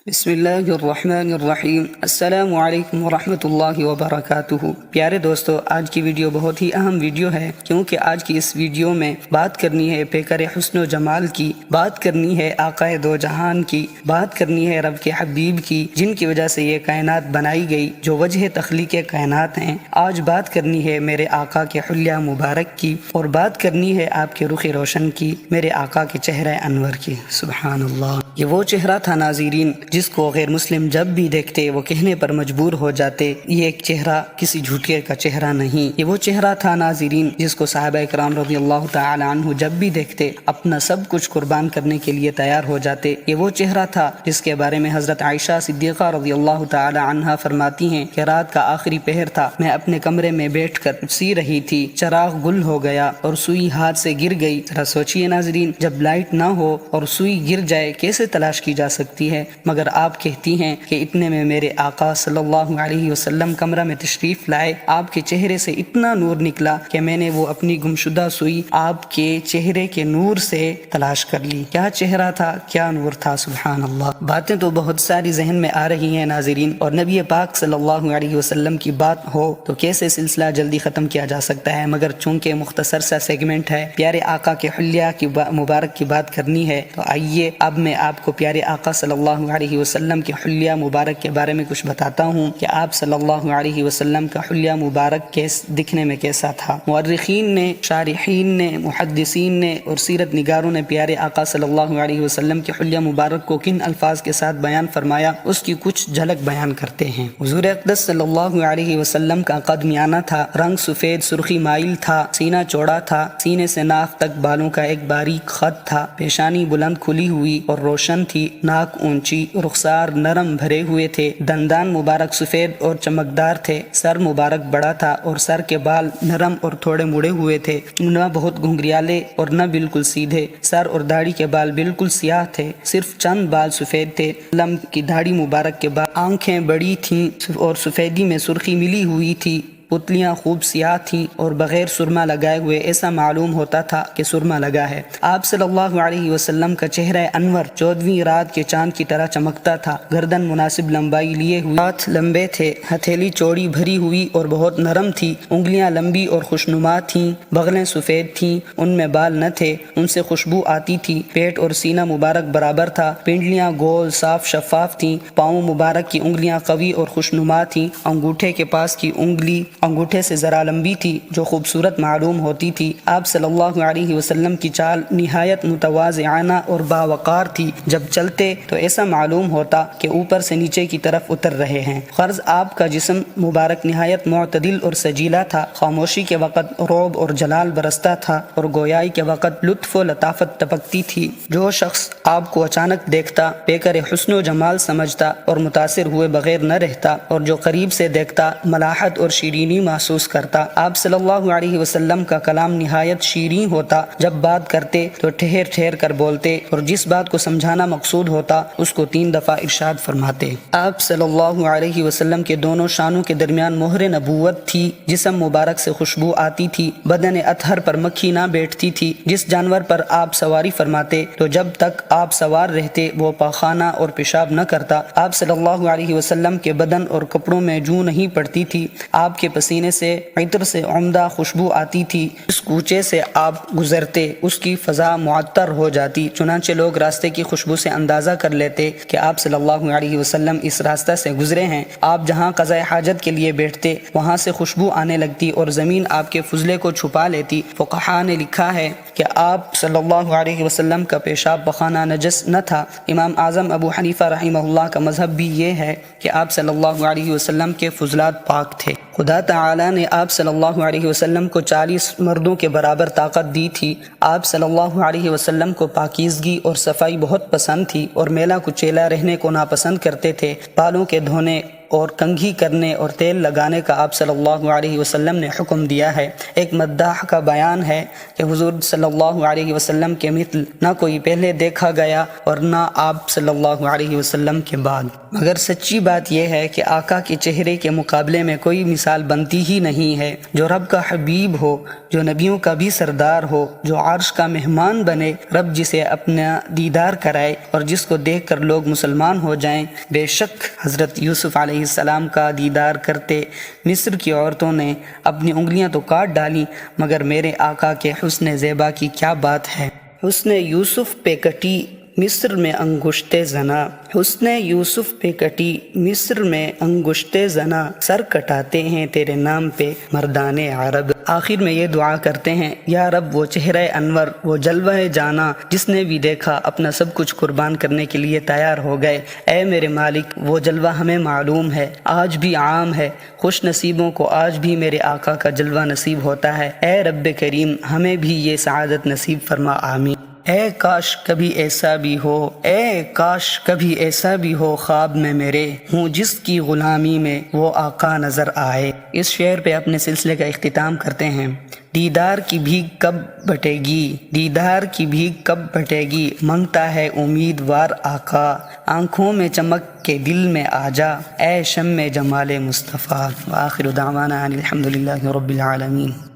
بسم اللہ الرحمن الرحیم۔ السلام علیکم ورحمۃ اللہ وبرکاتہ۔ پیارے دوستو، آج کی ویڈیو بہت ہی اہم ویڈیو ہے، کیونکہ آج کی اس ویڈیو میں بات کرنی ہے پیکر حسن و جمال کی، بات کرنی ہے آقا دو جہان کی، بات کرنی ہے رب کے حبیب کی، جن کی وجہ سے یہ کائنات بنائی گئی، جو وجہ تخلیق کائنات ہیں۔ آج بات کرنی ہے میرے آقا کے حلیہ مبارک کی، اور بات کرنی ہے آپ کے رخ روشن کی، میرے آقا کے چہرہ انور کی۔ سبحان اللہ، یہ وہ چہرہ تھا ناظرین جس کو غیر مسلم جب بھی دیکھتے وہ کہنے پر مجبور ہو جاتے یہ ایک چہرہ کسی جھوٹے کا چہرہ نہیں۔ یہ وہ چہرہ تھا ناظرین جس کو صحابہ کرام رضی اللہ تعالی عنہ جب بھی دیکھتے اپنا سب کچھ قربان کرنے کے لیے تیار ہو جاتے۔ یہ وہ چہرہ تھا جس کے بارے میں حضرت عائشہ صدیقہ رضی اللہ تعالی عنہا فرماتی ہیں کہ رات کا آخری پہر تھا، میں اپنے کمرے میں بیٹھ کر سی رہی تھی، چراغ گل ہو گیا اور سوئی ہاتھ سے گر گئی۔ ذرا سوچئے ناظرین، جب لائٹ نہ ہو اور سوئی گر جائے کیسے تلاش کی جا سکتی ہے؟ مگر آپ کہتی ہیں کہ اتنے میں میرے آقا صلی اللہ علیہ وسلم کمرہ میں تشریف لائے، آپ کے چہرے سے اتنا نور نکلا کہ میں نے وہ اپنی گمشدہ سوئی آپ کے چہرے کے نور سے تلاش کر لی۔ کیا چہرہ تھا، کیا نور تھا، سبحان اللہ۔ باتیں تو بہت ساری ذہن میں آ رہی ہیں ناظرین، اور نبی پاک صلی اللہ علیہ وسلم کی بات ہو تو کیسے سلسلہ جلدی ختم کیا جا سکتا ہے، مگر چونکہ مختصر سا سیگمنٹ ہے، پیارے آقا کے حلیہ کی مبارک کی بات کرنی ہے، تو آئیے اب میں آپ کو پیارے آقا صلی اللہ علیہ وسلم کے حلیہ مبارک کے بارے میں کچھ بتاتا ہوں کہ آپ صلی اللہ علیہ وسلم کا حلیہ مبارک دکھنے میں کیسا تھا۔ مورخین نے، شارحین نے، محدثین نے اور سیرت نگاروں نے پیارے آقا صلی اللہ علیہ وسلم کے حلیہ مبارک کو کن الفاظ کے ساتھ بیان فرمایا، اس کی کچھ جھلک بیان کرتے ہیں۔ حضور اقدس صلی اللہ علیہ وسلم کا قد میانہ تھا، رنگ سفید سرخی مائل تھا، سینہ چوڑا تھا، سینے سے ناف تک بالوں کا ایک باریک خط تھا، پیشانی بلند کھلی ہوئی اور روشن تھی، ناک اونچی، رخسار نرم بھرے ہوئے تھے، دندان مبارک سفید اور چمکدار تھے، سر مبارک بڑا تھا اور سر کے بال نرم اور تھوڑے مڑے ہوئے تھے، نہ بہت گھنگریالے اور نہ بالکل سیدھے، سر اور داڑھی کے بال بالکل سیاہ تھے، صرف چند بال سفید تھے، لم کی داڑھی مبارک کے بعد آنکھیں بڑی تھیں اور سفیدی میں سرخی ملی ہوئی تھی، پتلیاں خوب سیاہ تھیں اور بغیر سرما لگائے ہوئے ایسا معلوم ہوتا تھا کہ سرما لگا ہے۔ آپ صلی اللہ علیہ وسلم کا چہرہ انور 14ویں رات کے چاند کی طرح چمکتا تھا، گردن مناسب لمبائی لیے ہوئے، ہاتھ لمبے تھے، ہتھیلی چوڑی بھری ہوئی اور بہت نرم تھی، انگلیاں لمبی اور خوشنما تھیں، بغلیں سفید تھیں، ان میں بال نہ تھے، ان سے خوشبو آتی تھی، پیٹ اور سینہ مبارک برابر تھا، پنڈلیاں گول صاف شفاف تھیں، پاؤں مبارک کی انگلیاں قوی اور خوشنما تھیں، انگوٹھے کے پاس کی انگلی انگوٹھے سے ذرا لمبی تھی جو خوبصورت معلوم ہوتی تھی۔ آپ صلی اللہ علیہ وسلم کی چال نہایت متواضعانہ اور باوقار تھی، جب چلتے تو ایسا معلوم ہوتا کہ اوپر سے نیچے کی طرف اتر رہے ہیں۔ غرض آپ کا جسم مبارک نہایت معتدل اور سجیلا تھا، خاموشی کے وقت رعب اور جلال برستا تھا اور گویائی کے وقت لطف و لطافت ٹپکتی تھی۔ جو شخص آپ کو اچانک دیکھتا پیکر حسن و جمال سمجھتا اور متاثر ہوئے بغیر نہ رہتا، اور جو قریب سے دیکھتا ملاحت اور شیرینی محسوس کرتا۔ آپ صلی اللہ علیہ وسلم کا کلام نہایت شیریں ہوتا، جب بات کرتے تو ٹھہر ٹھہر کر بولتے اور جس بات کو سمجھانا مقصود ہوتا اس کو 3 دفعہ ارشاد فرماتے۔ آپ صلی اللہ علیہ وسلم کے دونوں شانوں کے درمیان مہر نبوت تھی، جسم مبارک سے خوشبو آتی تھی، بدن اطہر پر مکھی نہ بیٹھتی تھی، جس جانور پر آپ سواری فرماتے تو جب تک آپ سوار رہتے وہ پاخانہ اور پیشاب نہ کرتا۔ آپ صلی اللہ علیہ وسلم کے بدن اور کپڑوں میں جو نہیں پڑتی تھی، آپ کے پسینے سے عطر سے عمدہ خوشبو آتی تھی، اس کوچے سے آپ گزرتے اس کی فضا معطر ہو جاتی، چنانچہ لوگ راستے کی خوشبو سے اندازہ کر لیتے کہ آپ صلی اللہ علیہ وسلم اس راستہ سے گزرے ہیں۔ آپ جہاں قضاء حاجت کے لیے بیٹھتے وہاں سے خوشبو آنے لگتی اور زمین آپ کے فضلے کو چھپا لیتی۔ فقہاء نے لکھا ہے کہ آپ صلی اللہ علیہ وسلم کا پیشاب پخانہ نجس نہ تھا۔ امام اعظم ابو حنیفہ رحمہ اللہ کا مذہب بھی یہ ہے کہ آپ صلی اللہ علیہ وسلم کے فضلات پاک تھے۔ خدا تعالی نے آپ صلی اللہ علیہ وسلم کو 40 مردوں کے برابر طاقت دی تھی۔ آپ صلی اللہ علیہ وسلم کو پاکیزگی اور صفائی بہت پسند تھی اور میلا کچیلا رہنے کو ناپسند کرتے تھے۔ بالوں کے دھونے اور کنگھی کرنے اور تیل لگانے کا آپ صلی اللہ علیہ وسلم نے حکم دیا ہے۔ ایک مداح کا بیان ہے کہ حضور صلی اللہ علیہ وسلم کے مثل نہ کوئی پہلے دیکھا گیا اور نہ آپ صلی اللہ علیہ وسلم کے بعد۔ مگر سچی بات یہ ہے کہ آقا کے چہرے کے مقابلے میں کوئی مثال بنتی ہی نہیں ہے۔ جو رب کا حبیب ہو، جو نبیوں کا بھی سردار ہو، جو عرش کا مہمان بنے، رب جسے اپنا دیدار کرائے اور جس کو دیکھ کر لوگ مسلمان ہو جائیں، بے شک حضرت یوسف علیہ السلام کا دیدار کرتے مصر کی عورتوں نے اپنی انگلیاں تو کاٹ ڈالی، مگر میرے آقا کے حسن زیبا کی کیا بات ہے۔ حسن یوسف پہ کٹی مصر میں انگشت زنا، حسن یوسف پہ کٹی مصر میں انگشت زنا، سر کٹاتے ہیں تیرے نام پہ مردان عرب۔ آخر میں یہ دعا کرتے ہیں، یا رب وہ چہرہ انور، وہ جلوہ جانا جس نے بھی دیکھا اپنا سب کچھ قربان کرنے کے لیے تیار ہو گئے۔ اے میرے مالک، وہ جلوہ ہمیں معلوم ہے، آج بھی عام ہے، خوش نصیبوں کو آج بھی میرے آقا کا جلوہ نصیب ہوتا ہے۔ اے رب کریم، ہمیں بھی یہ سعادت نصیب فرما، آمین۔ اے کاش کبھی ایسا بھی ہو، اے کاش کبھی ایسا بھی ہو، خواب میں میرے ہوں جس کی غلامی میں وہ آقا نظر آئے۔ اس شعر پہ اپنے سلسلے کا اختتام کرتے ہیں۔ دیدار کی بھیگ کب بٹے گی، دیدار کی بھیگ کب بٹے گی، منگتا ہے امیدوار آقا، آنکھوں میں چمک کے دل میں آ جا، اے شمع جمال مصطفیٰ۔ وآخر دعوانا ان الحمد للہ رب العالمین۔